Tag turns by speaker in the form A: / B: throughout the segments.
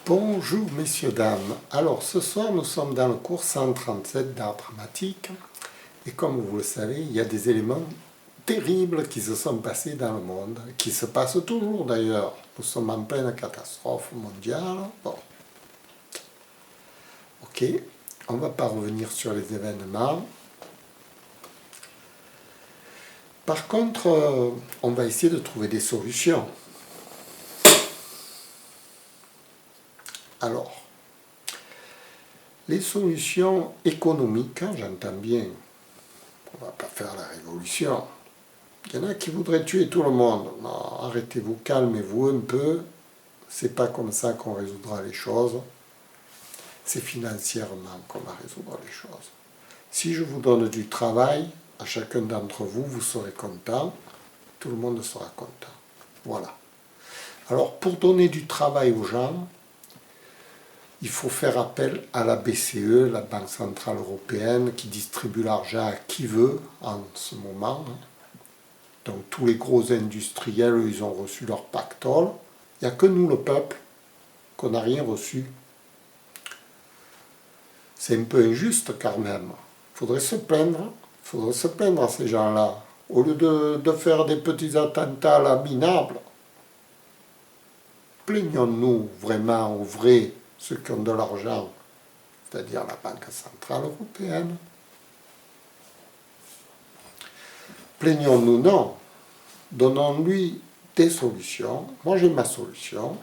A: Bonjour messieurs, dames. Alors ce soir nous sommes dans le cours 137 d'art dramatique et comme vous le savez, il y a des éléments terribles qui se sont passés dans le monde, qui se passent toujours d'ailleurs. Nous sommes en pleine catastrophe mondiale. Bon. Ok, on ne va pas revenir sur les événements. Par contre, on va essayer de trouver des solutions. Alors, les solutions économiques, j'entends bien, on ne va pas faire la révolution. Il y en a qui voudraient tuer tout le monde. Non, arrêtez-vous, calmez-vous un peu. C'est pas comme ça qu'on résoudra les choses. C'est financièrement qu'on va résoudre les choses. Si je vous donne du travail, à chacun d'entre vous, vous serez content. Tout le monde sera content. Voilà. Alors, pour donner du travail aux gens, il faut faire appel à la BCE, la Banque Centrale Européenne, qui distribue l'argent à qui veut en ce moment. Donc tous les gros industriels, ils ont reçu leur pactole. Il n'y a que nous, le peuple, qu'on n'a rien reçu. C'est un peu injuste quand même. Il faudrait se plaindre. Il faudrait se plaindre à ces gens-là. Au lieu de faire des petits attentats là minables, plaignons-nous vraiment aux vrais, ceux qui ont de l'argent, c'est-à-dire la Banque Centrale Européenne. Plaignons-nous, non. Donnons-lui des solutions. Moi, j'ai ma solution.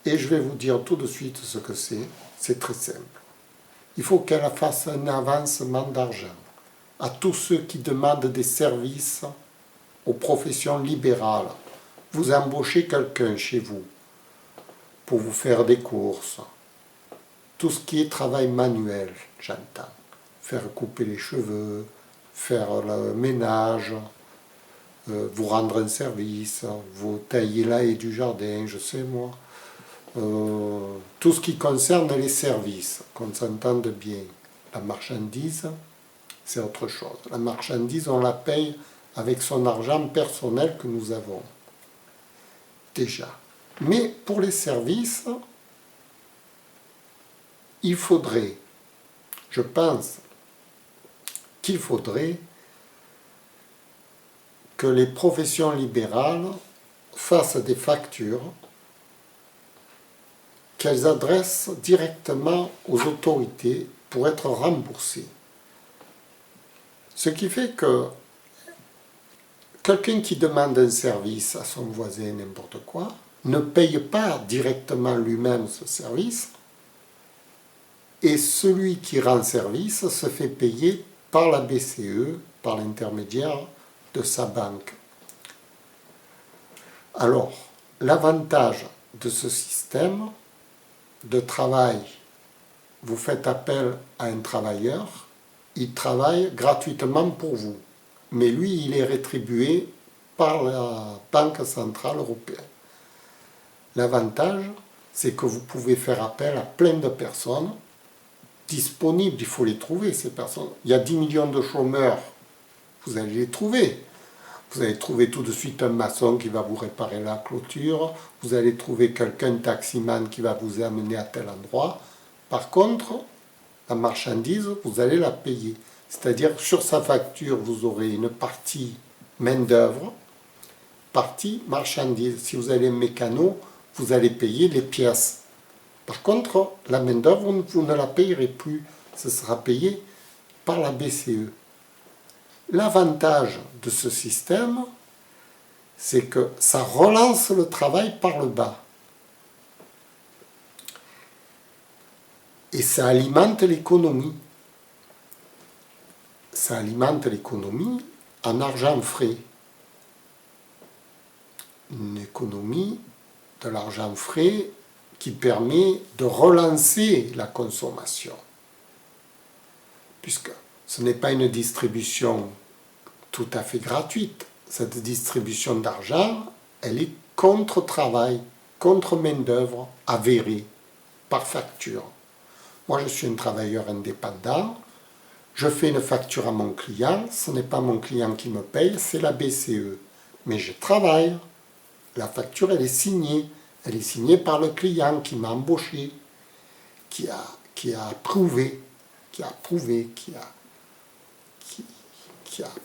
A: Et je vais vous dire tout de suite ce que c'est. C'est très simple. Il faut qu'elle fasse un avancement d'argent à tous ceux qui demandent des services aux professions libérales. Vous embauchez quelqu'un chez vous pour vous faire des courses. Tout ce qui est travail manuel, j'entends. Faire couper les cheveux, faire le ménage, vous rendre un service, vous tailler la haie du jardin, je sais moi. Tout ce qui concerne les services, qu'on s'entende bien. La marchandise, c'est autre chose. La marchandise, on la paye avec son argent personnel que nous avons. Déjà. Mais pour les services, il faudrait, je pense qu'il faudrait que les professions libérales fassent des factures qu'elles adressent directement aux autorités pour être remboursées. Ce qui fait que quelqu'un qui demande un service à son voisin, n'importe quoi, ne paye pas directement lui-même ce service, et celui qui rend service se fait payer par la BCE, par l'intermédiaire de sa banque. Alors, l'avantage de ce système de travail, vous faites appel à un travailleur, il travaille gratuitement pour vous, mais lui, il est rétribué par la Banque Centrale Européenne. L'avantage, c'est que vous pouvez faire appel à plein de personnes disponibles, il faut les trouver, ces personnes. Il y a 10 millions de chômeurs, vous allez les trouver. Vous allez trouver tout de suite un maçon qui va vous réparer la clôture, vous allez trouver quelqu'un, un taximan qui va vous amener à tel endroit. Par contre, la marchandise, vous allez la payer. C'est-à-dire sur sa facture, vous aurez une partie main-d'œuvre, partie marchandise. Si vous avez un mécano, vous allez payer les pièces. Par contre, la main-d'œuvre, vous ne la payerez plus. Ce sera payé par la BCE. L'avantage de ce système, c'est que ça relance le travail par le bas. Et ça alimente l'économie. Ça alimente l'économie en argent frais. Une économie de l'argent frais qui permet de relancer la consommation. Puisque ce n'est pas une distribution tout à fait gratuite. Cette distribution d'argent, elle est contre travail, contre main-d'œuvre avérée, par facture. Moi, je suis un travailleur indépendant, je fais une facture à mon client, ce n'est pas mon client qui me paye, c'est la BCE. Mais je travaille, la facture, elle est signée, Elle est signée par le client qui m'a embauché, qui a approuvé, qui a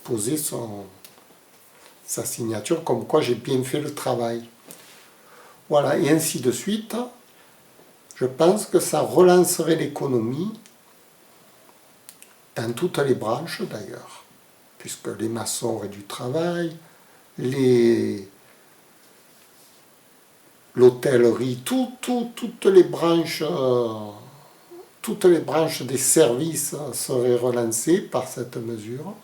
A: posé sa signature comme quoi j'ai bien fait le travail. Voilà, et ainsi de suite. Je pense que ça relancerait l'économie dans toutes les branches d'ailleurs, puisque les maçons auraient du travail, l'hôtellerie, toutes les branches des services seraient relancées par cette mesure.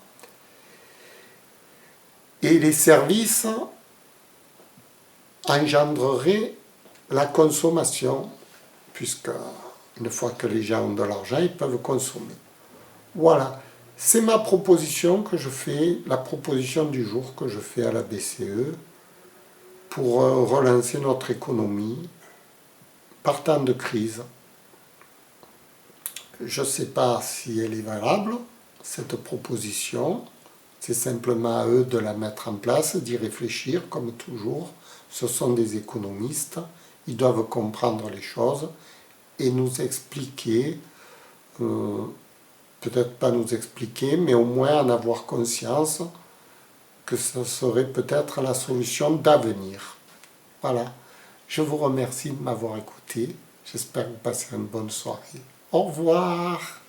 A: Et les services engendreraient la consommation, puisque une fois que les gens ont de l'argent, ils peuvent consommer. Voilà, c'est ma proposition que je fais, la proposition du jour que je fais à la BCE pour relancer notre économie partant de crise. Je ne sais pas si elle est valable, cette proposition. C'est simplement à eux de la mettre en place, d'y réfléchir, comme toujours. Ce sont des économistes, ils doivent comprendre les choses et nous expliquer, peut-être pas nous expliquer, mais au moins en avoir conscience que ce serait peut-être la solution d'avenir. Voilà, je vous remercie de m'avoir écouté, j'espère que vous passerez une bonne soirée. Au revoir.